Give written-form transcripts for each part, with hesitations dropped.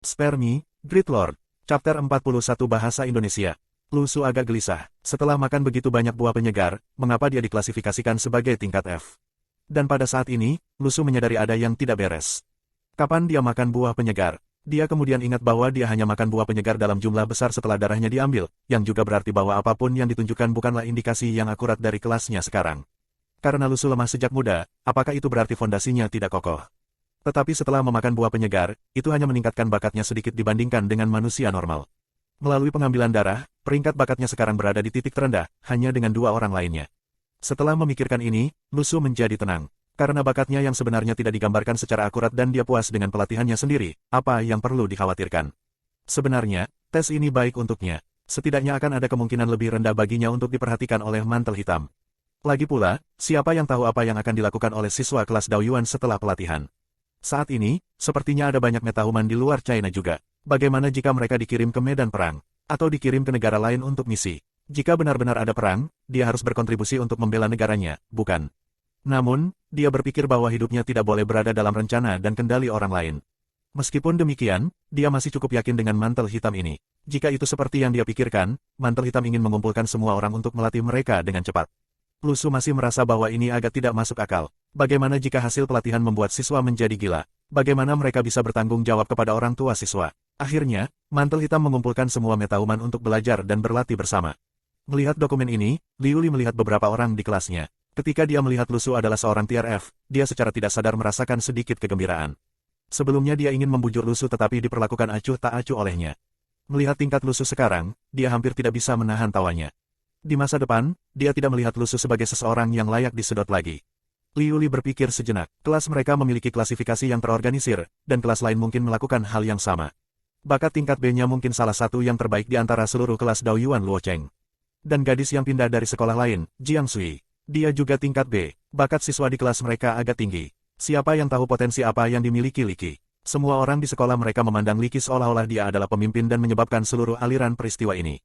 Spare me, Great Lord. Chapter 41 Bahasa Indonesia. Lu Su agak gelisah. Setelah makan begitu banyak buah penyegar, mengapa dia diklasifikasikan sebagai tingkat F? Dan pada saat ini, Lu Su menyadari ada yang tidak beres. Kapan dia makan buah penyegar? Dia kemudian ingat bahwa dia hanya makan buah penyegar dalam jumlah besar setelah darahnya diambil, yang juga berarti bahwa apapun yang ditunjukkan bukanlah indikasi yang akurat dari kelasnya sekarang. Karena Lu Su lemah sejak muda, apakah itu berarti fondasinya tidak kokoh? Tetapi setelah memakan buah penyegar, itu hanya meningkatkan bakatnya sedikit dibandingkan dengan manusia normal. Melalui pengambilan darah, peringkat bakatnya sekarang berada di titik terendah, hanya dengan 2 orang lainnya. Setelah memikirkan ini, Lu Su menjadi tenang. Karena bakatnya yang sebenarnya tidak digambarkan secara akurat dan dia puas dengan pelatihannya sendiri, apa yang perlu dikhawatirkan? Sebenarnya, tes ini baik untuknya. Setidaknya akan ada kemungkinan lebih rendah baginya untuk diperhatikan oleh mantel hitam. Lagi pula, siapa yang tahu apa yang akan dilakukan oleh siswa kelas Daoyuan setelah pelatihan? Saat ini, sepertinya ada banyak metahuman di luar China juga. Bagaimana jika mereka dikirim ke medan perang? Atau dikirim ke negara lain untuk misi? Jika benar-benar ada perang, dia harus berkontribusi untuk membela negaranya, bukan? Namun, dia berpikir bahwa hidupnya tidak boleh berada dalam rencana dan kendali orang lain. Meskipun demikian, dia masih cukup yakin dengan mantel hitam ini. Jika itu seperti yang dia pikirkan, mantel hitam ingin mengumpulkan semua orang untuk melatih mereka dengan cepat. Lu Su masih merasa bahwa ini agak tidak masuk akal. Bagaimana jika hasil pelatihan membuat siswa menjadi gila? Bagaimana mereka bisa bertanggung jawab kepada orang tua siswa? Akhirnya, mantel hitam mengumpulkan semua metahuman untuk belajar dan berlatih bersama. Melihat dokumen ini, Liu Li melihat beberapa orang di kelasnya. Ketika dia melihat Lu Su adalah seorang tier F, dia secara tidak sadar merasakan sedikit kegembiraan. Sebelumnya dia ingin membujuk Lu Su tetapi diperlakukan acuh tak acuh olehnya. Melihat tingkat Lu Su sekarang, dia hampir tidak bisa menahan tawanya. Di masa depan, dia tidak melihat Lu Su sebagai seseorang yang layak disedot lagi. Liu Li berpikir sejenak, kelas mereka memiliki klasifikasi yang terorganisir, dan kelas lain mungkin melakukan hal yang sama. Bakat tingkat B-nya mungkin salah satu yang terbaik di antara seluruh kelas Daoyuan Luo Cheng. Dan gadis yang pindah dari sekolah lain, Jiang Sui. Dia juga tingkat B, bakat siswa di kelas mereka agak tinggi. Siapa yang tahu potensi apa yang dimiliki Liki? Semua orang di sekolah mereka memandang Liki seolah-olah dia adalah pemimpin dan menyebabkan seluruh aliran peristiwa ini.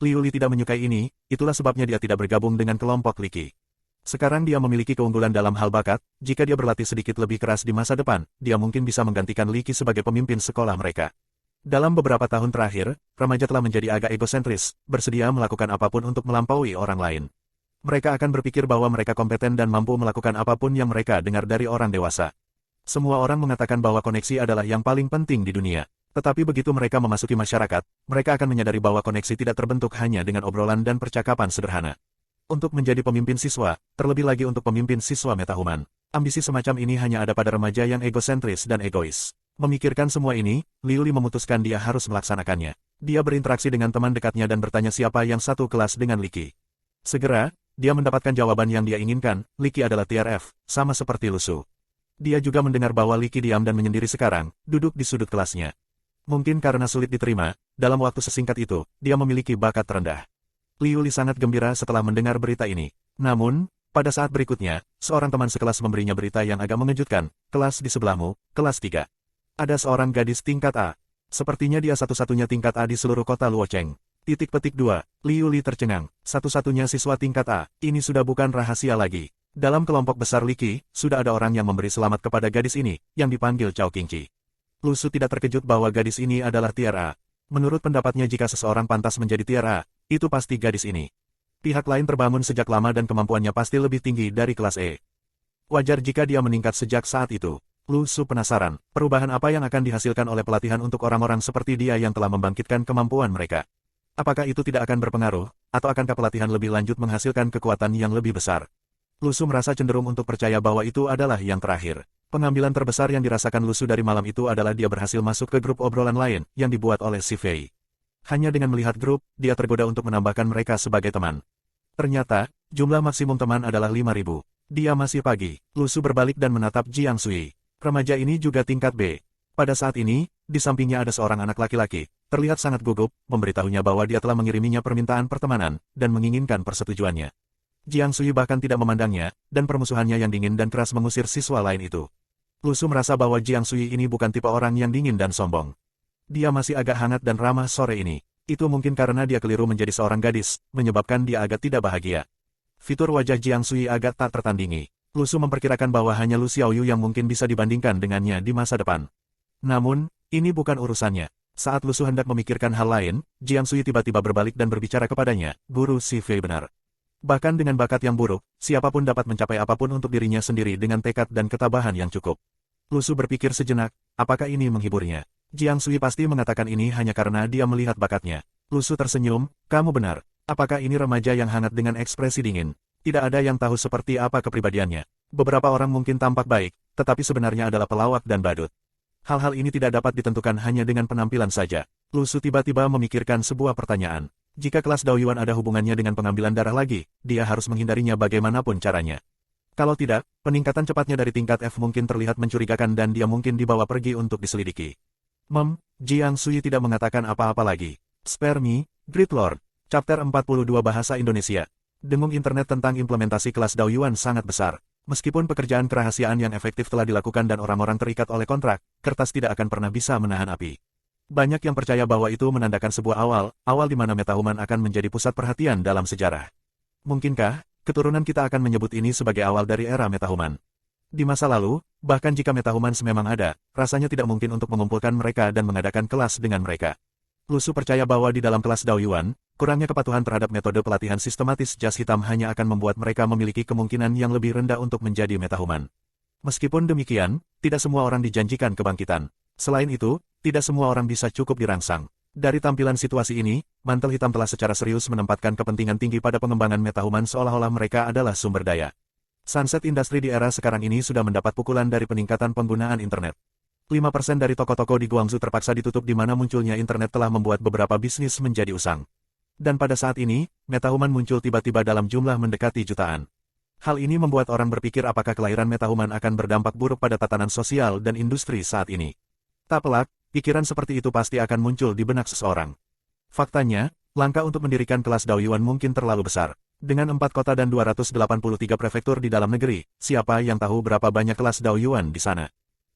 Liu Li tidak menyukai ini, itulah sebabnya dia tidak bergabung dengan kelompok Liki. Sekarang dia memiliki keunggulan dalam hal bakat, jika dia berlatih sedikit lebih keras di masa depan, dia mungkin bisa menggantikan Liki sebagai pemimpin sekolah mereka. Dalam beberapa tahun terakhir, remaja telah menjadi agak egosentris, bersedia melakukan apapun untuk melampaui orang lain. Mereka akan berpikir bahwa mereka kompeten dan mampu melakukan apapun yang mereka dengar dari orang dewasa. Semua orang mengatakan bahwa koneksi adalah yang paling penting di dunia. Tetapi begitu mereka memasuki masyarakat, mereka akan menyadari bahwa koneksi tidak terbentuk hanya dengan obrolan dan percakapan sederhana. Untuk menjadi pemimpin siswa, terlebih lagi untuk pemimpin siswa metahuman. Ambisi semacam ini hanya ada pada remaja yang egosentris dan egois. Memikirkan semua ini, Liu Li memutuskan dia harus melaksanakannya. Dia berinteraksi dengan teman dekatnya dan bertanya siapa yang satu kelas dengan Liki. Segera, dia mendapatkan jawaban yang dia inginkan, Liki adalah tier F, sama seperti Lu Su. Dia juga mendengar bahwa Liki diam dan menyendiri sekarang, duduk di sudut kelasnya. Mungkin karena sulit diterima, dalam waktu sesingkat itu, dia memiliki bakat terendah. Liu Li sangat gembira setelah mendengar berita ini. Namun, pada saat berikutnya, seorang teman sekelas memberinya berita yang agak mengejutkan. Kelas di sebelahmu, kelas 3. Ada seorang gadis tingkat A. Sepertinya dia satu-satunya tingkat A di seluruh kota Luo Cheng. _2. Liu Li tercengang. Satu-satunya siswa tingkat A. Ini sudah bukan rahasia lagi. Dalam kelompok besar Liki, sudah ada orang yang memberi selamat kepada gadis ini, yang dipanggil Cao Qingqi. Lu Su tidak terkejut bahwa gadis ini adalah tier A. Menurut pendapatnya jika seseorang pantas menjadi tier A, itu pasti gadis ini. Pihak lain terbangun sejak lama dan kemampuannya pasti lebih tinggi dari kelas E. Wajar jika dia meningkat sejak saat itu. Lu Su penasaran, perubahan apa yang akan dihasilkan oleh pelatihan untuk orang-orang seperti dia yang telah membangkitkan kemampuan mereka. Apakah itu tidak akan berpengaruh, atau akankah pelatihan lebih lanjut menghasilkan kekuatan yang lebih besar? Lu Su merasa cenderung untuk percaya bahwa itu adalah yang terakhir. Pengambilan terbesar yang dirasakan Lu Su dari malam itu adalah dia berhasil masuk ke grup obrolan lain yang dibuat oleh Si Fei. Hanya dengan melihat grup, dia tergoda untuk menambahkan mereka sebagai teman. Ternyata, jumlah maksimum teman adalah 5.000. Dia masih pagi. Lu Su berbalik dan menatap Jiang Sui. Remaja ini juga tingkat B. Pada saat ini, di sampingnya ada seorang anak laki-laki, terlihat sangat gugup, memberitahunya bahwa dia telah mengiriminya permintaan pertemanan, dan menginginkan persetujuannya. Jiang Sui bahkan tidak memandangnya, dan permusuhannya yang dingin dan keras mengusir siswa lain itu. Lu Su merasa bahwa Jiang Sui ini bukan tipe orang yang dingin dan sombong. Dia masih agak hangat dan ramah sore ini. Itu mungkin karena dia keliru menjadi seorang gadis, menyebabkan dia agak tidak bahagia. Fitur wajah Jiang Sui agak tak tertandingi. Lu Su memperkirakan bahwa hanya Lu Xiaoyu yang mungkin bisa dibandingkan dengannya di masa depan. Namun, Ini bukan urusannya. Saat Lu Su hendak memikirkan hal lain, Jiang Sui tiba-tiba berbalik dan berbicara kepadanya, Guru Si Fei benar. Bahkan dengan bakat yang buruk, siapapun dapat mencapai apapun untuk dirinya sendiri dengan tekad dan ketabahan yang cukup. Lu Su berpikir sejenak, apakah ini menghiburnya? Jiang Sui pasti mengatakan ini hanya karena dia melihat bakatnya. Lu Su tersenyum, kamu benar. Apakah ini remaja yang hangat dengan ekspresi dingin? Tidak ada yang tahu seperti apa kepribadiannya. Beberapa orang mungkin tampak baik, tetapi sebenarnya adalah pelawak dan badut. Hal-hal ini tidak dapat ditentukan hanya dengan penampilan saja. Lu Su tiba-tiba memikirkan sebuah pertanyaan. Jika kelas Daoyuan ada hubungannya dengan pengambilan darah lagi, dia harus menghindarinya bagaimanapun caranya. Kalau tidak, peningkatan cepatnya dari tingkat F mungkin terlihat mencurigakan dan dia mungkin dibawa pergi untuk diselidiki. Jiang Sui tidak mengatakan apa-apa lagi. Spare me, Great Lord. Chapter 42 Bahasa Indonesia. Dengung internet tentang implementasi kelas Daoyuan sangat besar. Meskipun pekerjaan kerahasiaan yang efektif telah dilakukan dan orang-orang terikat oleh kontrak, kertas tidak akan pernah bisa menahan api. Banyak yang percaya bahwa itu menandakan sebuah awal di mana MetaHuman akan menjadi pusat perhatian dalam sejarah. Mungkinkah, keturunan kita akan menyebut ini sebagai awal dari era MetaHuman? Di masa lalu, bahkan jika MetaHuman memang ada, rasanya tidak mungkin untuk mengumpulkan mereka dan mengadakan kelas dengan mereka. Lu Su percaya bahwa di dalam kelas Daoyuan, kurangnya kepatuhan terhadap metode pelatihan sistematis jas hitam hanya akan membuat mereka memiliki kemungkinan yang lebih rendah untuk menjadi MetaHuman. Meskipun demikian, tidak semua orang dijanjikan kebangkitan. Selain itu, tidak semua orang bisa cukup dirangsang. Dari tampilan situasi ini, Mantel Hitam telah secara serius menempatkan kepentingan tinggi pada pengembangan MetaHuman seolah-olah mereka adalah sumber daya. Sunset Industry di era sekarang ini sudah mendapat pukulan dari peningkatan penggunaan internet. 5% dari toko-toko di Guangzhou terpaksa ditutup di mana munculnya internet telah membuat beberapa bisnis menjadi usang. Dan pada saat ini, MetaHuman muncul tiba-tiba dalam jumlah mendekati jutaan. Hal ini membuat orang berpikir apakah kelahiran MetaHuman akan berdampak buruk pada tatanan sosial dan industri saat ini. Tak pelak, pikiran seperti itu pasti akan muncul di benak seseorang. Faktanya, langkah untuk mendirikan kelas Daoyuan mungkin terlalu besar. Dengan 4 kota dan 283 prefektur di dalam negeri, siapa yang tahu berapa banyak kelas Daoyuan di sana?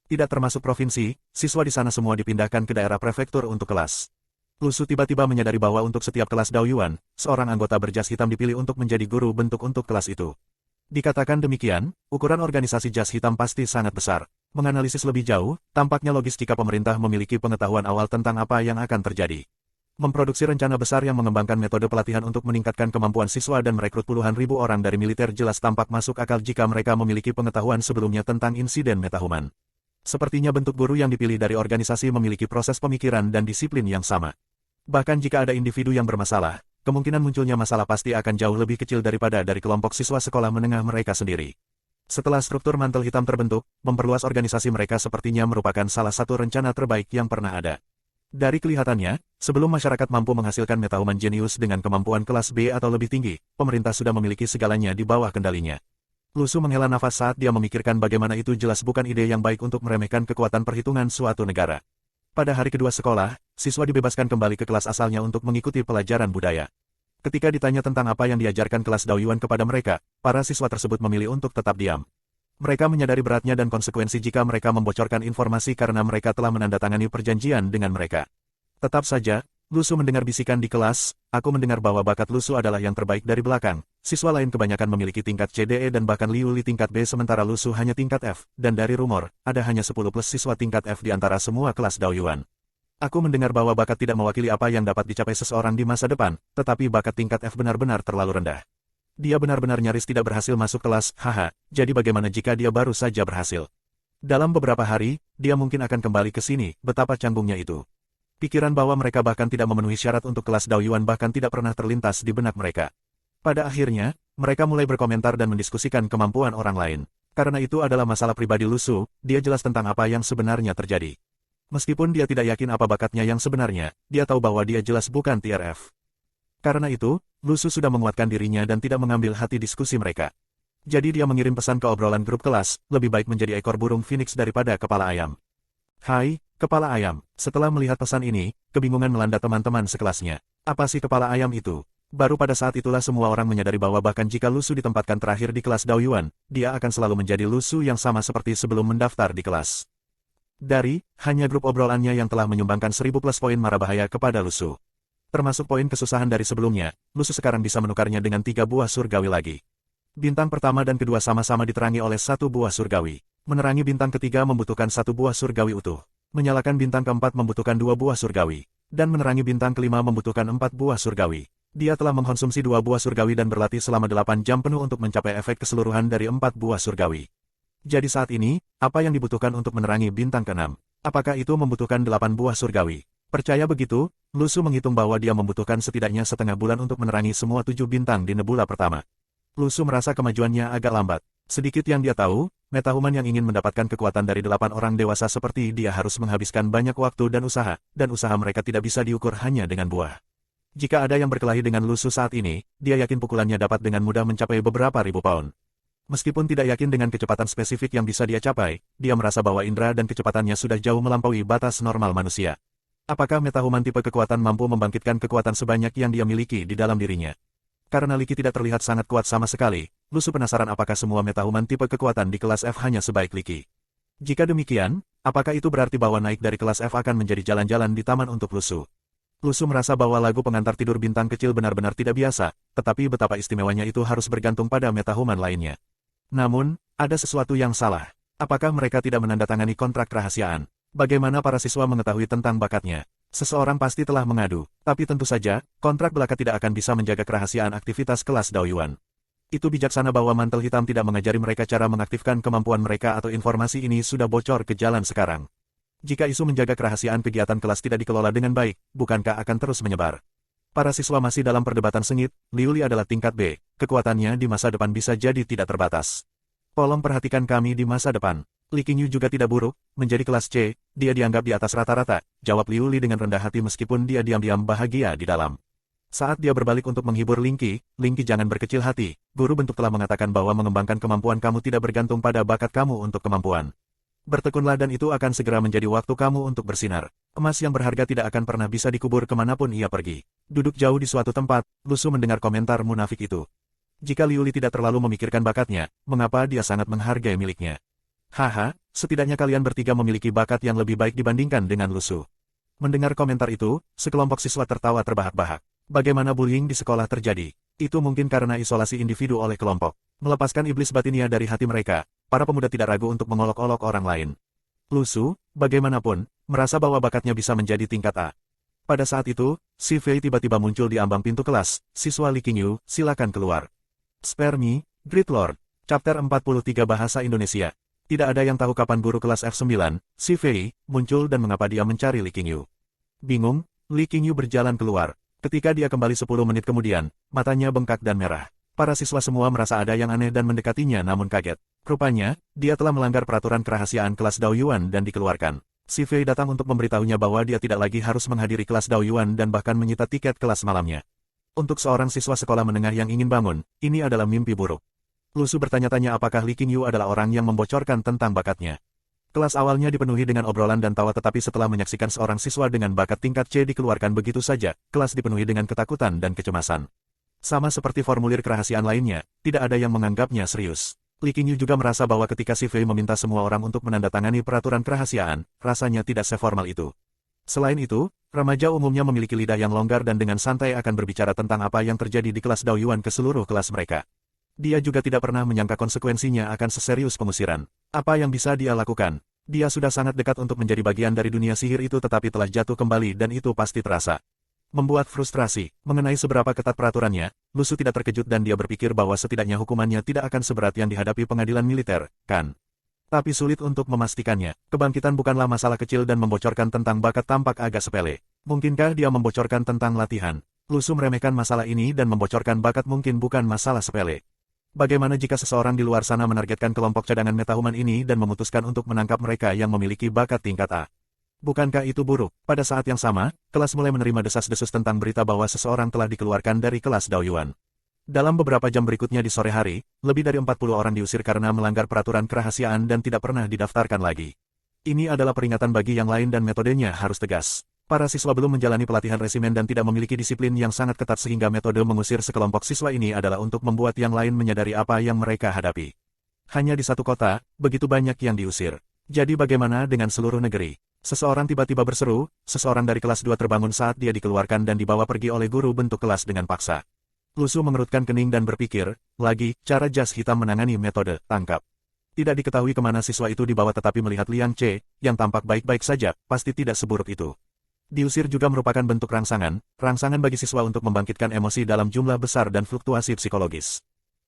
Tidak termasuk provinsi, siswa di sana semua dipindahkan ke daerah prefektur untuk kelas. Lu Su tiba-tiba menyadari bahwa untuk setiap kelas Daoyuan, seorang anggota berjas hitam dipilih untuk menjadi guru bentuk untuk kelas itu. Dikatakan demikian, ukuran organisasi jas hitam pasti sangat besar. Menganalisis lebih jauh, tampaknya logis jika pemerintah memiliki pengetahuan awal tentang apa yang akan terjadi. Memproduksi rencana besar yang mengembangkan metode pelatihan untuk meningkatkan kemampuan siswa dan merekrut puluhan ribu orang dari militer jelas tampak masuk akal jika mereka memiliki pengetahuan sebelumnya tentang insiden MetaHuman. Sepertinya bentuk guru yang dipilih dari organisasi memiliki proses pemikiran dan disiplin yang sama. Bahkan jika ada individu yang bermasalah, kemungkinan munculnya masalah pasti akan jauh lebih kecil daripada dari kelompok siswa sekolah menengah mereka sendiri. Setelah struktur Mantel Hitam terbentuk, memperluas organisasi mereka sepertinya merupakan salah satu rencana terbaik yang pernah ada. Dari kelihatannya, sebelum masyarakat mampu menghasilkan MetaHuman jenius dengan kemampuan kelas B atau lebih tinggi, pemerintah sudah memiliki segalanya di bawah kendalinya. Lu Su menghela nafas saat dia memikirkan bagaimana itu jelas bukan ide yang baik untuk meremehkan kekuatan perhitungan suatu negara. Pada hari kedua sekolah, siswa dibebaskan kembali ke kelas asalnya untuk mengikuti pelajaran budaya. Ketika ditanya tentang apa yang diajarkan kelas Daoyuan kepada mereka, para siswa tersebut memilih untuk tetap diam. Mereka menyadari beratnya dan konsekuensi jika mereka membocorkan informasi karena mereka telah menandatangani perjanjian dengan mereka. Tetap saja, Lu Su mendengar bisikan di kelas, aku mendengar bahwa bakat Lu Su adalah yang terbaik dari belakang. Siswa lain kebanyakan memiliki tingkat CDE dan bahkan Liu Li tingkat B sementara Lu Su hanya tingkat F, dan dari rumor, ada hanya 10 plus siswa tingkat F di antara semua kelas Daoyuan. Aku mendengar bahwa bakat tidak mewakili apa yang dapat dicapai seseorang di masa depan, tetapi bakat tingkat F benar-benar terlalu rendah. Dia benar-benar nyaris tidak berhasil masuk kelas, haha, jadi bagaimana jika dia baru saja berhasil? Dalam beberapa hari, dia mungkin akan kembali ke sini, betapa canggungnya itu. Pikiran bahwa mereka bahkan tidak memenuhi syarat untuk kelas Daoyuan bahkan tidak pernah terlintas di benak mereka. Pada akhirnya, mereka mulai berkomentar dan mendiskusikan kemampuan orang lain. Karena itu adalah masalah pribadi Lu Su, dia jelas tentang apa yang sebenarnya terjadi. Meskipun dia tidak yakin apa bakatnya yang sebenarnya, dia tahu bahwa dia jelas bukan TRF. Karena itu, Lu Su sudah menguatkan dirinya dan tidak mengambil hati diskusi mereka. Jadi dia mengirim pesan ke obrolan grup kelas, lebih baik menjadi ekor burung phoenix daripada kepala ayam. Hai, kepala ayam. Setelah melihat pesan ini, kebingungan melanda teman-teman sekelasnya. Apa sih kepala ayam itu? Baru pada saat itulah semua orang menyadari bahwa bahkan jika Lu Su ditempatkan terakhir di kelas Daoyuan, dia akan selalu menjadi Lu Su yang sama seperti sebelum mendaftar di kelas. Hanya grup obrolannya yang telah menyumbangkan 1000 plus poin mara bahaya kepada Lu Su. Termasuk poin kesusahan dari sebelumnya, Lu Su sekarang bisa menukarnya dengan 3 buah surgawi lagi. Bintang pertama dan kedua sama-sama diterangi oleh 1 buah surgawi. Menerangi bintang ketiga membutuhkan 1 buah surgawi utuh. Menyalakan bintang keempat membutuhkan 2 buah surgawi, dan menerangi bintang kelima membutuhkan 4 buah surgawi. Dia telah mengkonsumsi 2 buah surgawi dan berlatih selama 8 jam penuh untuk mencapai efek keseluruhan dari 4 buah surgawi. Jadi saat ini, apa yang dibutuhkan untuk menerangi bintang ke-6? Apakah itu membutuhkan 8 buah surgawi? Percaya begitu, Lu Su menghitung bahwa dia membutuhkan setidaknya setengah bulan untuk menerangi semua 7 bintang di nebula pertama. Lu Su merasa kemajuannya agak lambat. Sedikit yang dia tahu, metahuman yang ingin mendapatkan kekuatan dari 8 orang dewasa seperti dia harus menghabiskan banyak waktu dan usaha mereka tidak bisa diukur hanya dengan buah. Jika ada yang berkelahi dengan Lu Su saat ini, dia yakin pukulannya dapat dengan mudah mencapai beberapa ribu pound. Meskipun tidak yakin dengan kecepatan spesifik yang bisa dia capai, dia merasa bahwa indera dan kecepatannya sudah jauh melampaui batas normal manusia. Apakah metahuman tipe kekuatan mampu membangkitkan kekuatan sebanyak yang dia miliki di dalam dirinya? Karena Liki tidak terlihat sangat kuat sama sekali, Lu Su penasaran apakah semua metahuman tipe kekuatan di kelas F hanya sebaik Liki. Jika demikian, apakah itu berarti bahwa naik dari kelas F akan menjadi jalan-jalan di taman untuk Lu Su? Lu Su merasa bahwa lagu pengantar tidur bintang kecil benar-benar tidak biasa, tetapi betapa istimewanya itu harus bergantung pada metahuman lainnya. Namun, ada sesuatu yang salah. Apakah mereka tidak menandatangani kontrak kerahasiaan? Bagaimana para siswa mengetahui tentang bakatnya? Seseorang pasti telah mengadu, tapi tentu saja, kontrak belaka tidak akan bisa menjaga kerahasiaan aktivitas kelas Daoyuan. Itu bijaksana bahwa mantel hitam tidak mengajari mereka cara mengaktifkan kemampuan mereka atau informasi ini sudah bocor ke jalan sekarang. Jika isu menjaga kerahasiaan kegiatan kelas tidak dikelola dengan baik, bukankah akan terus menyebar? Para siswa masih dalam perdebatan sengit, Liu Li adalah tingkat B, kekuatannya di masa depan bisa jadi tidak terbatas. Tolong perhatikan kami di masa depan. Li Qingyu juga tidak buruk, menjadi kelas C, dia dianggap di atas rata-rata, jawab Liu Li dengan rendah hati meskipun dia diam-diam bahagia di dalam. Saat dia berbalik untuk menghibur Lingqi jangan berkecil hati, guru bentuk telah mengatakan bahwa mengembangkan kemampuan kamu tidak bergantung pada bakat kamu untuk kemampuan. Bertekunlah dan itu akan segera menjadi waktu kamu untuk bersinar. Emas yang berharga tidak akan pernah bisa dikubur kemanapun ia pergi. Duduk jauh di suatu tempat, Lu Su mendengar komentar munafik itu. Jika Liu Li tidak terlalu memikirkan bakatnya, mengapa dia sangat menghargai miliknya? Haha, setidaknya kalian bertiga memiliki bakat yang lebih baik dibandingkan dengan Lu Su. Mendengar komentar itu, sekelompok siswa tertawa terbahak-bahak. Bagaimana bullying di sekolah terjadi? Itu mungkin karena isolasi individu oleh kelompok. Melepaskan iblis batinia dari hati mereka, para pemuda tidak ragu untuk mengolok-olok orang lain. Lu Su, bagaimanapun, merasa bahwa bakatnya bisa menjadi tingkat A. Pada saat itu, Si Fei tiba-tiba muncul di ambang pintu kelas. Siswa Li Qingyu, silakan keluar. Spare me, Great Lord. Chapter 43 Bahasa Indonesia. Tidak ada yang tahu kapan guru kelas F9, Si Fei, muncul dan mengapa dia mencari Li Qingyu. Bingung, Li Qingyu berjalan keluar. Ketika dia kembali 10 menit kemudian, matanya bengkak dan merah. Para siswa semua merasa ada yang aneh dan mendekatinya namun kaget. Rupanya, dia telah melanggar peraturan kerahasiaan kelas Daoyuan dan dikeluarkan. Si Fei datang untuk memberitahunya bahwa dia tidak lagi harus menghadiri kelas Daoyuan dan bahkan menyita tiket kelas malamnya. Untuk seorang siswa sekolah menengah yang ingin bangun, ini adalah mimpi buruk. Lu Su bertanya-tanya apakah Li Qingyu adalah orang yang membocorkan tentang bakatnya. Kelas awalnya dipenuhi dengan obrolan dan tawa tetapi setelah menyaksikan seorang siswa dengan bakat tingkat C dikeluarkan begitu saja, kelas dipenuhi dengan ketakutan dan kecemasan. Sama seperti formulir kerahasiaan lainnya, tidak ada yang menganggapnya serius. Li Qingyu juga merasa bahwa ketika Si Fei meminta semua orang untuk menandatangani peraturan kerahasiaan, rasanya tidak seformal itu. Selain itu, remaja umumnya memiliki lidah yang longgar dan dengan santai akan berbicara tentang apa yang terjadi di kelas Daoyuan ke seluruh kelas mereka. Dia juga tidak pernah menyangka konsekuensinya akan seserius pengusiran. Apa yang bisa dia lakukan? Dia sudah sangat dekat untuk menjadi bagian dari dunia sihir itu tetapi telah jatuh kembali dan itu pasti terasa. Membuat frustrasi, mengenai seberapa ketat peraturannya, Lu Su tidak terkejut dan dia berpikir bahwa setidaknya hukumannya tidak akan seberat yang dihadapi pengadilan militer, kan? Tapi sulit untuk memastikannya, kebangkitan bukanlah masalah kecil dan membocorkan tentang bakat tampak agak sepele. Mungkinkah dia membocorkan tentang latihan? Lu Su meremehkan masalah ini dan membocorkan bakat mungkin bukan masalah sepele. Bagaimana jika seseorang di luar sana menargetkan kelompok cadangan metahuman ini dan memutuskan untuk menangkap mereka yang memiliki bakat tingkat A? Bukankah itu buruk? Pada saat yang sama, kelas mulai menerima desas-desus tentang berita bahwa seseorang telah dikeluarkan dari kelas Daoyuan. Dalam beberapa jam berikutnya di sore hari, lebih dari 40 orang diusir karena melanggar peraturan kerahasiaan dan tidak pernah didaftarkan lagi. Ini adalah peringatan bagi yang lain dan metodenya harus tegas. Para siswa belum menjalani pelatihan resimen dan tidak memiliki disiplin yang sangat ketat sehingga metode mengusir sekelompok siswa ini adalah untuk membuat yang lain menyadari apa yang mereka hadapi. Hanya di satu kota, begitu banyak yang diusir. Jadi bagaimana dengan seluruh negeri? Seseorang tiba-tiba berseru, seseorang dari kelas 2 terbangun saat dia dikeluarkan dan dibawa pergi oleh guru bentuk kelas dengan paksa. Lu Su mengerutkan kening dan berpikir, lagi, cara jas hitam menangani metode tangkap. Tidak diketahui kemana siswa itu dibawa tetapi melihat Liang Che, yang tampak baik-baik saja, pasti tidak seburuk itu. Diusir juga merupakan bentuk rangsangan bagi siswa untuk membangkitkan emosi dalam jumlah besar dan fluktuasi psikologis.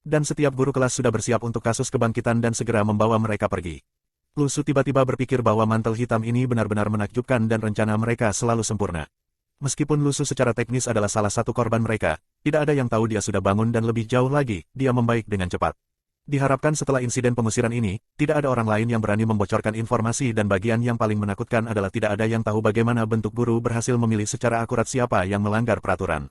Dan setiap guru kelas sudah bersiap untuk kasus kebangkitan dan segera membawa mereka pergi. Lu Su tiba-tiba berpikir bahwa mantel hitam ini benar-benar menakjubkan dan rencana mereka selalu sempurna. Meskipun Lu Su secara teknis adalah salah satu korban mereka, tidak ada yang tahu dia sudah bangun dan lebih jauh lagi, dia membaik dengan cepat. Diharapkan setelah insiden pengusiran ini, tidak ada orang lain yang berani membocorkan informasi dan bagian yang paling menakutkan adalah tidak ada yang tahu bagaimana bentuk guru berhasil memilih secara akurat siapa yang melanggar peraturan.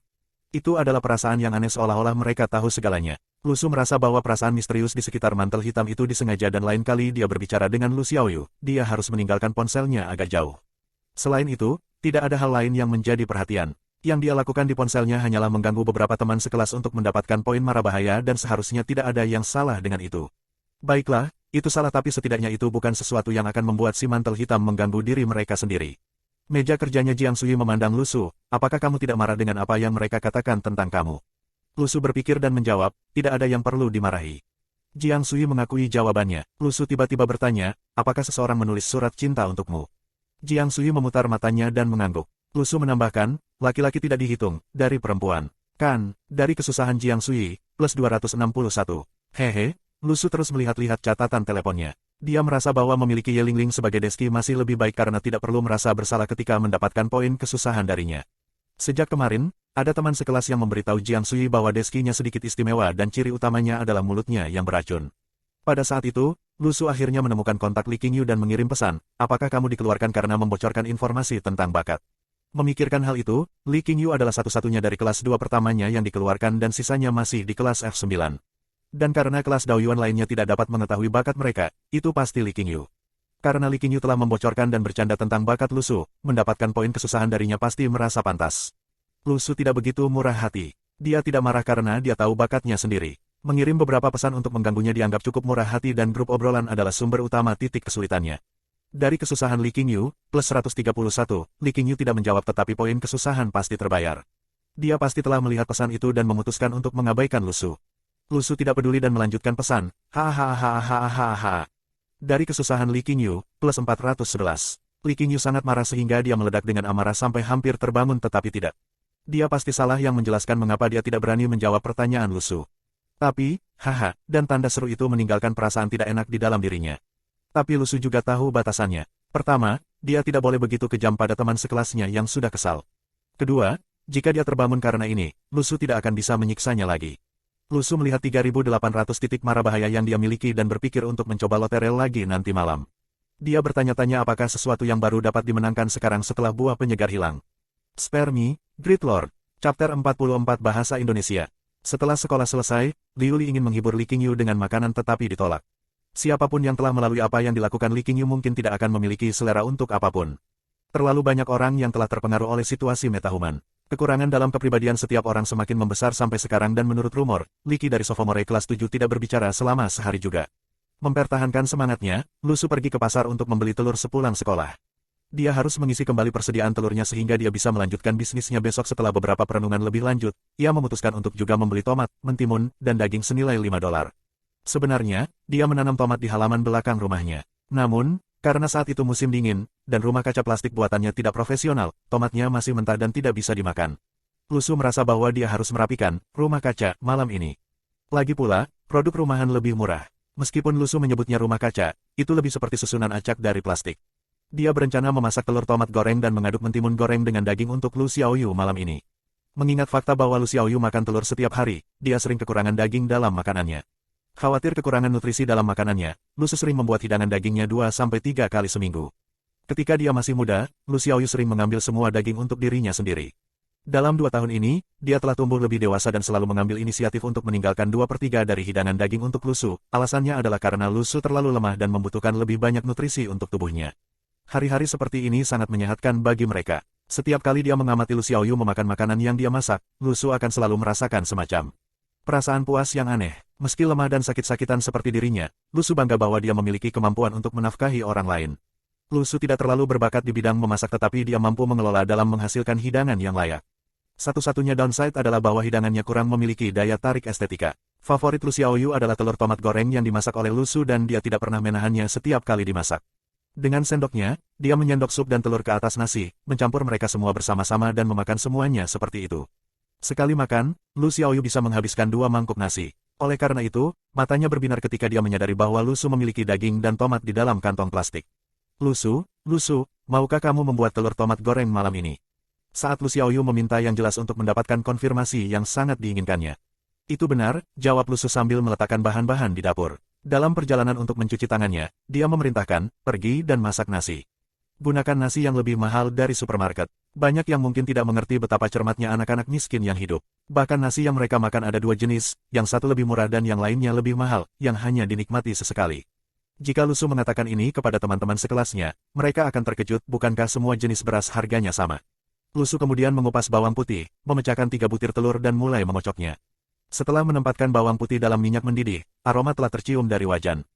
Itu adalah perasaan yang aneh seolah-olah mereka tahu segalanya. Lu Su merasa bahwa perasaan misterius di sekitar mantel hitam itu disengaja dan lain kali dia berbicara dengan Lu Xiaoyu, dia harus meninggalkan ponselnya agak jauh. Selain itu, tidak ada hal lain yang menjadi perhatian. Yang dia lakukan di ponselnya hanyalah mengganggu beberapa teman sekelas untuk mendapatkan poin mara bahaya dan seharusnya tidak ada yang salah dengan itu. Baiklah, itu salah tapi setidaknya itu bukan sesuatu yang akan membuat si mantel hitam mengganggu diri mereka sendiri. Meja kerjanya Jiang Sui memandang Lu Su, apakah kamu tidak marah dengan apa yang mereka katakan tentang kamu? Lu Su berpikir dan menjawab, tidak ada yang perlu dimarahi. Jiang Sui mengakui jawabannya. Lu Su tiba-tiba bertanya, apakah seseorang menulis surat cinta untukmu? Jiang Sui memutar matanya dan mengangguk. Lu Su menambahkan, laki-laki tidak dihitung, dari perempuan. Kan, dari kesusahan Jiang Sui, plus 261. Hehe, Lu Su terus melihat-lihat catatan teleponnya. Dia merasa bahwa memiliki Ye Lingling sebagai deski masih lebih baik karena tidak perlu merasa bersalah ketika mendapatkan poin kesusahan darinya. Sejak kemarin, ada teman sekelas yang memberitahu Jiang Sui bahwa deskinya sedikit istimewa dan ciri utamanya adalah mulutnya yang beracun. Pada saat itu, Lu Su akhirnya menemukan kontak Li Qingyu dan mengirim pesan, apakah kamu dikeluarkan karena membocorkan informasi tentang bakat? Memikirkan hal itu, Li Qingyu adalah satu-satunya dari kelas 2 pertamanya yang dikeluarkan dan sisanya masih di kelas F9. Dan karena kelas Daoyuan lainnya tidak dapat mengetahui bakat mereka, itu pasti Li Qingyu. Karena Li Qingyu telah membocorkan dan bercanda tentang bakat Lu Su, mendapatkan poin kesusahan darinya pasti merasa pantas. Lu Su tidak begitu murah hati. Dia tidak marah karena dia tahu bakatnya sendiri. Mengirim beberapa pesan untuk mengganggunya dianggap cukup murah hati dan grup obrolan adalah sumber utama titik kesulitannya. Dari kesusahan Li Qingyu, plus 131, Li Qingyu tidak menjawab tetapi poin kesusahan pasti terbayar. Dia pasti telah melihat pesan itu dan memutuskan untuk mengabaikan Lu Su. Lu Su tidak peduli dan melanjutkan pesan, hahaha. Dari kesusahan Li Qingyu, plus 411. Li Qingyu sangat marah sehingga dia meledak dengan amarah sampai hampir terbangun tetapi tidak. Dia pasti salah yang menjelaskan mengapa dia tidak berani menjawab pertanyaan Lu Su. Tapi, haha, dan tanda seru itu meninggalkan perasaan tidak enak di dalam dirinya. Tapi Lu Su juga tahu batasannya. Pertama, dia tidak boleh begitu kejam pada teman sekelasnya yang sudah kesal. Kedua, jika dia terbangun karena ini, Lu Su tidak akan bisa menyiksanya lagi. Lu Su melihat 3.800 titik mara bahaya yang dia miliki dan berpikir untuk mencoba loterel lagi nanti malam. Dia bertanya-tanya apakah sesuatu yang baru dapat dimenangkan sekarang setelah buah penyegar hilang. Spare Me, Great Lord, Chapter 44 Bahasa Indonesia. Setelah sekolah selesai, Liu Li ingin menghibur Li Qingyu dengan makanan tetapi ditolak. Siapapun yang telah melalui apa yang dilakukan Li Qingyu mungkin tidak akan memiliki selera untuk apapun. Terlalu banyak orang yang telah terpengaruh oleh situasi metahuman. Kekurangan dalam kepribadian setiap orang semakin membesar sampai sekarang dan menurut rumor, Li Qi dari sophomore kelas 7 tidak berbicara selama sehari juga. Mempertahankan semangatnya, Lu Su pergi ke pasar untuk membeli telur sepulang sekolah. Dia harus mengisi kembali persediaan telurnya sehingga dia bisa melanjutkan bisnisnya besok setelah beberapa perenungan lebih lanjut. Ia memutuskan untuk juga membeli tomat, mentimun, dan daging senilai $5. Sebenarnya, dia menanam tomat di halaman belakang rumahnya. Namun, karena saat itu musim dingin, dan rumah kaca plastik buatannya tidak profesional, tomatnya masih mentah dan tidak bisa dimakan. Lu Su merasa bahwa dia harus merapikan rumah kaca malam ini. Lagi pula, produk rumahan lebih murah. Meskipun Lu Su menyebutnya rumah kaca, itu lebih seperti susunan acak dari plastik. Dia berencana memasak telur tomat goreng dan mengaduk mentimun goreng dengan daging untuk Lu Xiaoyu malam ini. Mengingat fakta bahwa Lu Xiaoyu makan telur setiap hari, dia sering kekurangan daging dalam makanannya. Khawatir kekurangan nutrisi dalam makanannya, Lu Su sering membuat hidangan dagingnya 2-3 kali seminggu. Ketika dia masih muda, Lu Xiaoyu sering mengambil semua daging untuk dirinya sendiri. Dalam 2 tahun ini, dia telah tumbuh lebih dewasa dan selalu mengambil inisiatif untuk meninggalkan 2/3 dari hidangan daging untuk Lu Su. Alasannya adalah karena Lu Su terlalu lemah dan membutuhkan lebih banyak nutrisi untuk tubuhnya. Hari-hari seperti ini sangat menyehatkan bagi mereka. Setiap kali dia mengamati Lu Xiaoyu memakan makanan yang dia masak, Lu Su akan selalu merasakan semacam perasaan puas yang aneh. Meski lemah dan sakit-sakitan seperti dirinya, Lu Su bangga bahwa dia memiliki kemampuan untuk menafkahi orang lain. Lu Su tidak terlalu berbakat di bidang memasak tetapi dia mampu mengelola dalam menghasilkan hidangan yang layak. Satu-satunya downside adalah bahwa hidangannya kurang memiliki daya tarik estetika. Favorit Lu Xiaoyu adalah telur tomat goreng yang dimasak oleh Lu Su dan dia tidak pernah menahannya setiap kali dimasak. Dengan sendoknya, dia menyendok sup dan telur ke atas nasi, mencampur mereka semua bersama-sama dan memakan semuanya seperti itu. Sekali makan, Lu Xiaoyu bisa menghabiskan 2 mangkuk nasi. Oleh karena itu, matanya berbinar ketika dia menyadari bahwa Lu Su memiliki daging dan tomat di dalam kantong plastik. Lu Su, maukah kamu membuat telur tomat goreng malam ini? Saat Lu Xiaoyu meminta yang jelas untuk mendapatkan konfirmasi yang sangat diinginkannya. Itu benar, jawab Lu Su sambil meletakkan bahan-bahan di dapur. Dalam perjalanan untuk mencuci tangannya, dia memerintahkan, pergi dan masak nasi. Gunakan nasi yang lebih mahal dari supermarket. Banyak yang mungkin tidak mengerti betapa cermatnya anak-anak miskin yang hidup. Bahkan nasi yang mereka makan ada 2 jenis, yang satu lebih murah dan yang lainnya lebih mahal, yang hanya dinikmati sesekali. Jika Lu Su mengatakan ini kepada teman-teman sekelasnya, mereka akan terkejut bukankah semua jenis beras harganya sama. Lu Su kemudian mengupas bawang putih, memecahkan 3 butir telur dan mulai mengocoknya. Setelah menempatkan bawang putih dalam minyak mendidih, aroma telah tercium dari wajan.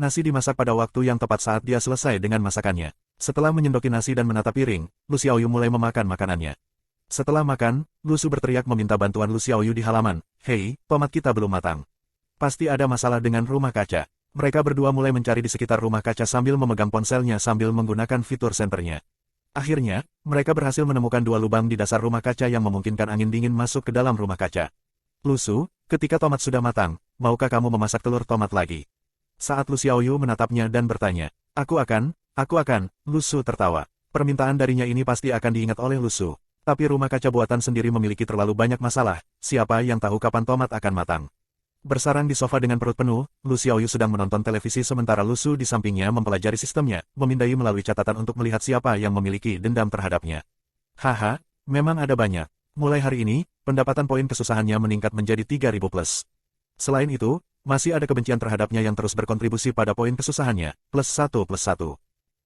Nasi dimasak pada waktu yang tepat saat dia selesai dengan masakannya. Setelah menyendoki nasi dan menata piring, Lu Xiaoyu mulai memakan makanannya. Setelah makan, Lu Su berteriak meminta bantuan Lu Xiaoyu di halaman. Hei, tomat kita belum matang. Pasti ada masalah dengan rumah kaca. Mereka berdua mulai mencari di sekitar rumah kaca sambil memegang ponselnya sambil menggunakan fitur senternya. Akhirnya, mereka berhasil menemukan 2 lubang di dasar rumah kaca yang memungkinkan angin dingin masuk ke dalam rumah kaca. Lu Su, ketika tomat sudah matang, maukah kamu memasak telur tomat lagi? Saat Lu Xiaoyu menatapnya dan bertanya, Aku akan, Lu Su tertawa. Permintaan darinya ini pasti akan diingat oleh Lu Su. Tapi rumah kaca buatan sendiri memiliki terlalu banyak masalah, siapa yang tahu kapan tomat akan matang. Bersarang di sofa dengan perut penuh, Lu Xiaoyu sedang menonton televisi sementara Lu Su di sampingnya mempelajari sistemnya, memindai melalui catatan untuk melihat siapa yang memiliki dendam terhadapnya. Haha, memang ada banyak. Mulai hari ini, pendapatan poin kesusahannya meningkat menjadi 3000 plus. Selain itu, masih ada kebencian terhadapnya yang terus berkontribusi pada poin kesusahannya, +1+1.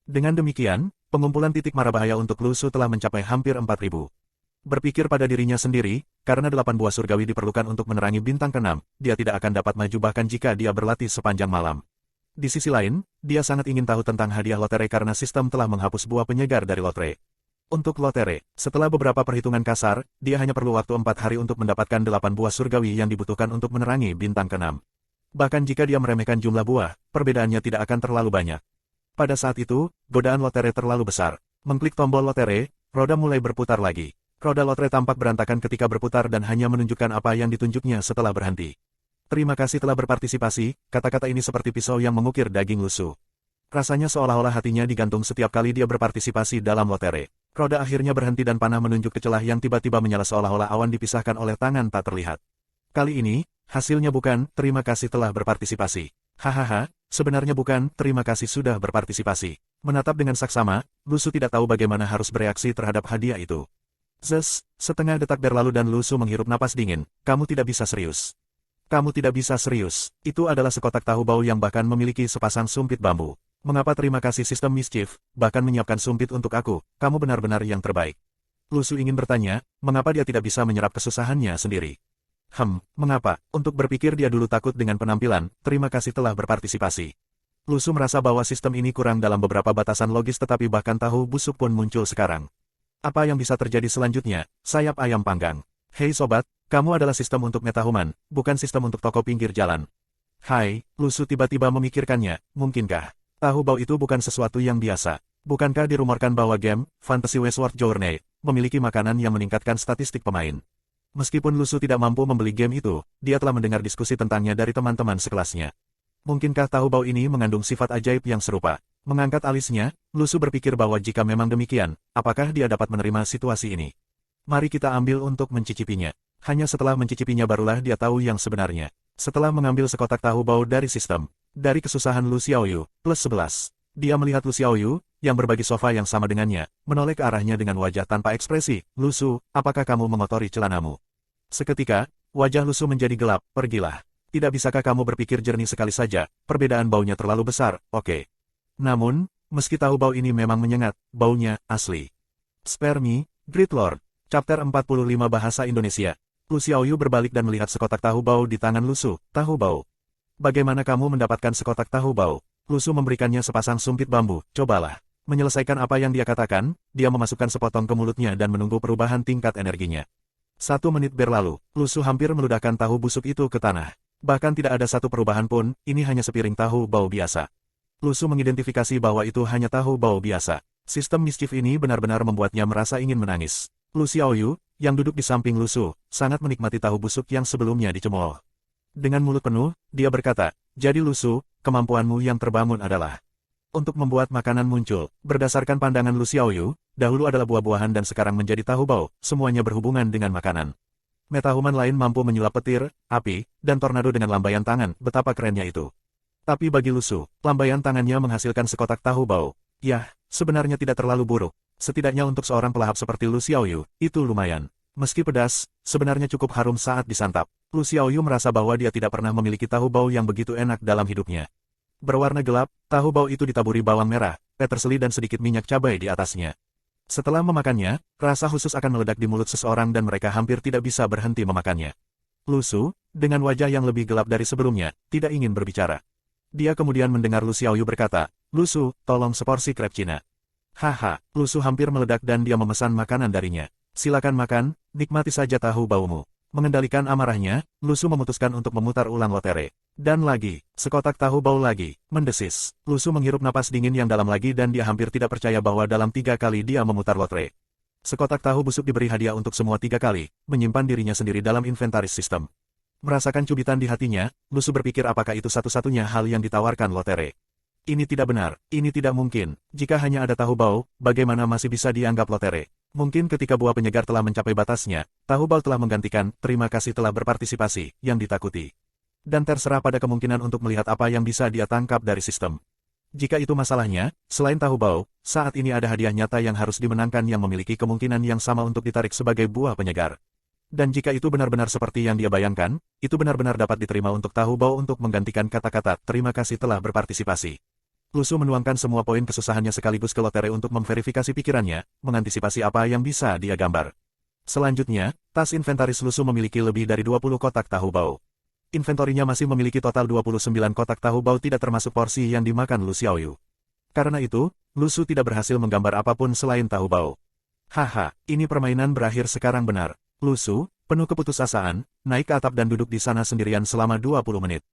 Dengan demikian, pengumpulan titik mara bahaya untuk Lu Su telah mencapai hampir 4000. Berpikir pada dirinya sendiri, karena 8 buah surgawi diperlukan untuk menerangi bintang ke-6, dia tidak akan dapat maju bahkan jika dia berlatih sepanjang malam. Di sisi lain, dia sangat ingin tahu tentang hadiah lotre karena sistem telah menghapus buah penyegar dari lotre. Untuk lotre, setelah beberapa perhitungan kasar, dia hanya perlu waktu 4 hari untuk mendapatkan 8 buah surgawi yang dibutuhkan untuk menerangi bintang ke-6. Bahkan jika dia meremehkan jumlah buah, perbedaannya tidak akan terlalu banyak. Pada saat itu, godaan lotre terlalu besar. Mengklik tombol lotre, roda mulai berputar lagi. Roda lotre tampak berantakan ketika berputar dan hanya menunjukkan apa yang ditunjuknya setelah berhenti. Terima kasih telah berpartisipasi, kata-kata ini seperti pisau yang mengukir daging Lu Su. Rasanya seolah-olah hatinya digantung setiap kali dia berpartisipasi dalam lotre. Roda akhirnya berhenti dan panah menunjuk ke celah yang tiba-tiba menyala seolah-olah awan dipisahkan oleh tangan tak terlihat. Kali ini, hasilnya bukan, terima kasih telah berpartisipasi. Hahaha, sebenarnya bukan, terima kasih sudah berpartisipasi. Menatap dengan saksama, Lu Su tidak tahu bagaimana harus bereaksi terhadap hadiah itu. Setengah detak berlalu dan Lu Su menghirup napas dingin, kamu tidak bisa serius. Kamu tidak bisa serius, itu adalah sekotak tahu bau yang bahkan memiliki sepasang sumpit bambu. Mengapa terima kasih sistem mischief, bahkan menyiapkan sumpit untuk aku, kamu benar-benar yang terbaik. Lu Su ingin bertanya, mengapa dia tidak bisa menyerap kesusahannya sendiri. Mengapa? Untuk berpikir dia dulu takut dengan penampilan, terima kasih telah berpartisipasi. Lu Su merasa bahwa sistem ini kurang dalam beberapa batasan logis tetapi bahkan tahu busuk pun muncul sekarang. Apa yang bisa terjadi selanjutnya? Sayap ayam panggang. Hei sobat, kamu adalah sistem untuk metahuman, bukan sistem untuk toko pinggir jalan. Hai, Lu Su tiba-tiba memikirkannya, mungkinkah? Tahu bau itu bukan sesuatu yang biasa. Bukankah dirumorkan bahwa game, Fantasy Westward Journey, memiliki makanan yang meningkatkan statistik pemain? Meskipun Lu Su tidak mampu membeli game itu, dia telah mendengar diskusi tentangnya dari teman-teman sekelasnya. Mungkinkah tahu bau ini mengandung sifat ajaib yang serupa? Mengangkat alisnya, Lu Su berpikir bahwa jika memang demikian, apakah dia dapat menerima situasi ini? Mari kita ambil untuk mencicipinya. Hanya setelah mencicipinya barulah dia tahu yang sebenarnya. Setelah mengambil sekotak tahu bau dari sistem, dari kesusahan Lu Xiaoyu, +11. Dia melihat Lu Xiaoyu, yang berbagi sofa yang sama dengannya, menoleh ke arahnya dengan wajah tanpa ekspresi. Lu Su, apakah kamu mengotori celanamu? Seketika, wajah Lu Su menjadi gelap, pergilah. Tidak bisakah kamu berpikir jernih sekali saja, perbedaan baunya terlalu besar, oke. Namun, meski tahu bau ini memang menyengat, baunya asli. Spare me, Great Lord. Chapter 45 Bahasa Indonesia. Lu Xiaoyu berbalik dan melihat sekotak tahu bau di tangan Lu Su. Tahu bau. Bagaimana kamu mendapatkan sekotak tahu bau? Lu Su memberikannya sepasang sumpit bambu, cobalah. Menyelesaikan apa yang dia katakan, dia memasukkan sepotong ke mulutnya dan menunggu perubahan tingkat energinya. 1 menit berlalu, Lu Su hampir meludahkan tahu busuk itu ke tanah. Bahkan tidak ada satu perubahan pun, ini hanya sepiring tahu bau biasa. Lu Su mengidentifikasi bahwa itu hanya tahu bau biasa. Sistem mischief ini benar-benar membuatnya merasa ingin menangis. Lu Xiaoyu, yang duduk di samping Lu Su, sangat menikmati tahu busuk yang sebelumnya dicemooh. Dengan mulut penuh, dia berkata, "Jadi Lu Su, kemampuanmu yang terbangun adalah untuk membuat makanan muncul." Berdasarkan pandangan Lu Xiaoyu, dahulu adalah buah-buahan dan sekarang menjadi tahu bau, semuanya berhubungan dengan makanan. Metahuman lain mampu menyulap petir, api, dan tornado dengan lambaian tangan, betapa kerennya itu. Tapi bagi Lu Su, lambaian tangannya menghasilkan sekotak tahu bau. Yah, sebenarnya tidak terlalu buruk. Setidaknya untuk seorang pelahap seperti Lu Xiaoyu, itu lumayan. Meski pedas, sebenarnya cukup harum saat disantap. Lu Xiaoyu merasa bahwa dia tidak pernah memiliki tahu bau yang begitu enak dalam hidupnya. Berwarna gelap, tahu bau itu ditaburi bawang merah, peterseli dan sedikit minyak cabai di atasnya. Setelah memakannya, rasa khusus akan meledak di mulut seseorang dan mereka hampir tidak bisa berhenti memakannya. Lu Su, dengan wajah yang lebih gelap dari sebelumnya, tidak ingin berbicara. Dia kemudian mendengar Lu Xiaoyu berkata, "Lu Su, tolong seporsi krep Cina." Haha, Lu Su hampir meledak dan dia memesan makanan darinya. "Silakan makan, nikmati saja tahu baumu." Mengendalikan amarahnya, Lu Su memutuskan untuk memutar ulang lotere. Dan lagi, sekotak tahu bau lagi, mendesis. Lu Su menghirup napas dingin yang dalam lagi dan dia hampir tidak percaya bahwa dalam 3 kali dia memutar lotre. Sekotak tahu busuk diberi hadiah untuk semua 3 kali, menyimpan dirinya sendiri dalam inventaris sistem. Merasakan cubitan di hatinya, Lu Su berpikir apakah itu satu-satunya hal yang ditawarkan lotere. Ini tidak benar, ini tidak mungkin. Jika hanya ada tahu bau, bagaimana masih bisa dianggap lotere? Mungkin ketika buah penyegar telah mencapai batasnya, tahu bau telah menggantikan, terima kasih telah berpartisipasi, yang ditakuti. Dan terserah pada kemungkinan untuk melihat apa yang bisa dia tangkap dari sistem. Jika itu masalahnya, selain tahu bau, saat ini ada hadiah nyata yang harus dimenangkan yang memiliki kemungkinan yang sama untuk ditarik sebagai buah penyegar. Dan jika itu benar-benar seperti yang dia bayangkan, itu benar-benar dapat diterima untuk tahu bau untuk menggantikan kata-kata, terima kasih telah berpartisipasi. Lu Su menuangkan semua poin kesusahannya sekaligus ke lotere untuk memverifikasi pikirannya, mengantisipasi apa yang bisa dia gambar. Selanjutnya, tas inventaris Lu Su memiliki lebih dari 20 kotak tahu bau. Inventorinya masih memiliki total 29 kotak tahu bau tidak termasuk porsi yang dimakan Lu Xiaoyu. Karena itu, Lu Su tidak berhasil menggambar apapun selain tahu bau. Haha, ini permainan berakhir sekarang benar. Lu Su, penuh keputusasaan, naik ke atap dan duduk di sana sendirian selama 20 menit.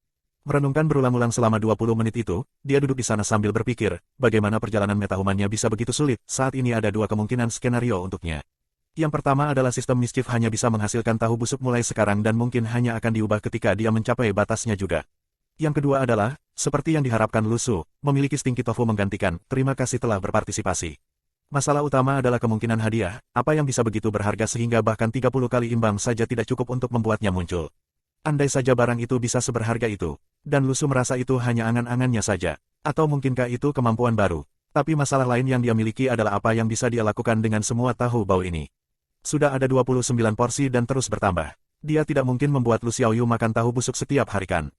Merenungkan berulang-ulang selama 20 menit itu, dia duduk di sana sambil berpikir, bagaimana perjalanan metahumannya bisa begitu sulit. Saat ini ada 2 kemungkinan skenario untuknya. Yang pertama adalah sistem mischief hanya bisa menghasilkan tahu busuk mulai sekarang dan mungkin hanya akan diubah ketika dia mencapai batasnya juga. Yang kedua adalah, seperti yang diharapkan Lu Su, memiliki stinky tofu menggantikan, terima kasih telah berpartisipasi. Masalah utama adalah kemungkinan hadiah, apa yang bisa begitu berharga sehingga bahkan 30 kali imbang saja tidak cukup untuk membuatnya muncul. Andai saja barang itu bisa seberharga itu, dan Lu Su merasa itu hanya angan-angannya saja, atau mungkinkah itu kemampuan baru. Tapi masalah lain yang dia miliki adalah apa yang bisa dia lakukan dengan semua tahu bau ini. Sudah ada 29 porsi dan terus bertambah. Dia tidak mungkin membuat Lu Xiaoyu makan tahu busuk setiap hari kan.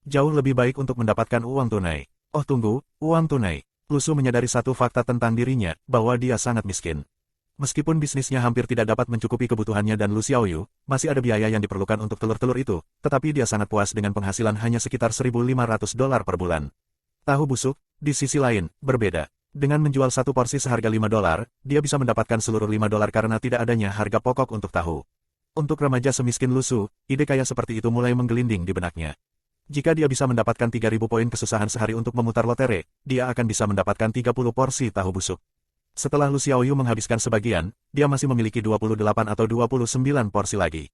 Jauh lebih baik untuk mendapatkan uang tunai. Oh tunggu, uang tunai. Lu Su menyadari satu fakta tentang dirinya, bahwa dia sangat miskin. Meskipun bisnisnya hampir tidak dapat mencukupi kebutuhannya dan Lu Xiaoyu, masih ada biaya yang diperlukan untuk telur-telur itu, tetapi dia sangat puas dengan penghasilan hanya sekitar $1.500 per bulan. Tahu busuk, di sisi lain, berbeda. Dengan menjual satu porsi seharga $5, dia bisa mendapatkan seluruh $5 karena tidak adanya harga pokok untuk tahu. Untuk remaja semiskin Lu Su, ide kaya seperti itu mulai menggelinding di benaknya. Jika dia bisa mendapatkan 3.000 poin kesusahan sehari untuk memutar lotere, dia akan bisa mendapatkan 30 porsi tahu busuk. Setelah Lu Xiaoyu menghabiskan sebagian, dia masih memiliki 28 atau 29 porsi lagi.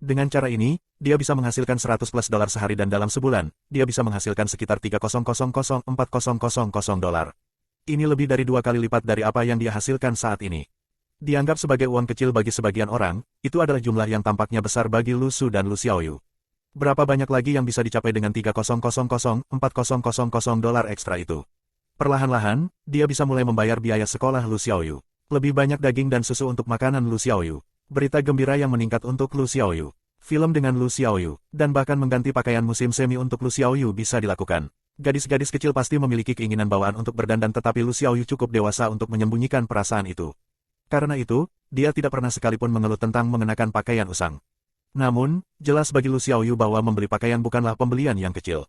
Dengan cara ini, dia bisa menghasilkan $100+ sehari dan dalam sebulan, dia bisa menghasilkan sekitar $300,400 dolar. Ini lebih dari 2 kali lipat dari apa yang dia hasilkan saat ini. Dianggap sebagai uang kecil bagi sebagian orang, itu adalah jumlah yang tampaknya besar bagi Lu Su dan Lu Xiaoyu. Berapa banyak lagi yang bisa dicapai dengan $300,400 dolar ekstra itu? Perlahan-lahan, dia bisa mulai membayar biaya sekolah Lu Xiaoyu. Lebih banyak daging dan susu untuk makanan Lu Xiaoyu. Berita gembira yang meningkat untuk Lu Xiaoyu. Film dengan Lu Xiaoyu, dan bahkan mengganti pakaian musim semi untuk Lu Xiaoyu bisa dilakukan. Gadis-gadis kecil pasti memiliki keinginan bawaan untuk berdandan tetapi Lu Xiaoyu cukup dewasa untuk menyembunyikan perasaan itu. Karena itu, dia tidak pernah sekalipun mengeluh tentang mengenakan pakaian usang. Namun, jelas bagi Lu Xiaoyu bahwa membeli pakaian bukanlah pembelian yang kecil.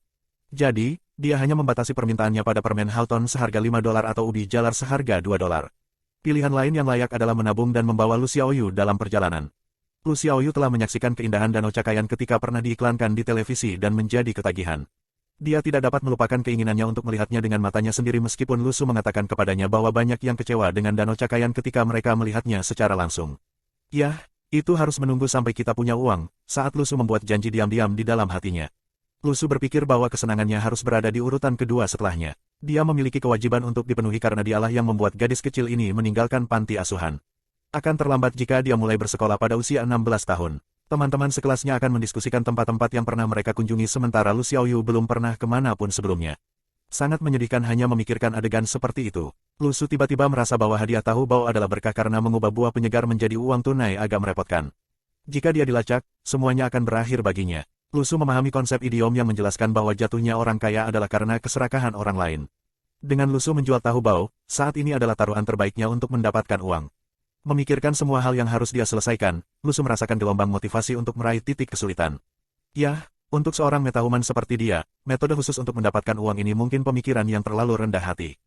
Jadi, dia hanya membatasi permintaannya pada permen Halton seharga $5 atau ubi jalar seharga $2. Pilihan lain yang layak adalah menabung dan membawa Lu Xiaoyu dalam perjalanan. Lu Xiaoyu telah menyaksikan keindahan Danau Cakayan ketika pernah diiklankan di televisi dan menjadi ketagihan. Dia tidak dapat melupakan keinginannya untuk melihatnya dengan matanya sendiri meskipun Lu Su mengatakan kepadanya bahwa banyak yang kecewa dengan Danau Cakayan ketika mereka melihatnya secara langsung. Yah, itu harus menunggu sampai kita punya uang, saat Lu Su membuat janji diam-diam di dalam hatinya. Lu Su berpikir bahwa kesenangannya harus berada di urutan kedua setelahnya. Dia memiliki kewajiban untuk dipenuhi karena dialah yang membuat gadis kecil ini meninggalkan panti asuhan. Akan terlambat jika dia mulai bersekolah pada usia 16 tahun. Teman-teman sekelasnya akan mendiskusikan tempat-tempat yang pernah mereka kunjungi sementara Lu Xiaoyu belum pernah kemana pun sebelumnya. Sangat menyedihkan hanya memikirkan adegan seperti itu. Lu Su tiba-tiba merasa bahwa hadiah tahu bau adalah berkah karena mengubah buah penyegar menjadi uang tunai agak merepotkan. Jika dia dilacak, semuanya akan berakhir baginya. Lu Su memahami konsep idiom yang menjelaskan bahwa jatuhnya orang kaya adalah karena keserakahan orang lain. Dengan Lu Su menjual tahu bau, saat ini adalah taruhan terbaiknya untuk mendapatkan uang. Memikirkan semua hal yang harus dia selesaikan, Lu Su merasakan gelombang motivasi untuk meraih titik kesulitan. Yah, untuk seorang metahuman seperti dia, metode khusus untuk mendapatkan uang ini mungkin pemikiran yang terlalu rendah hati.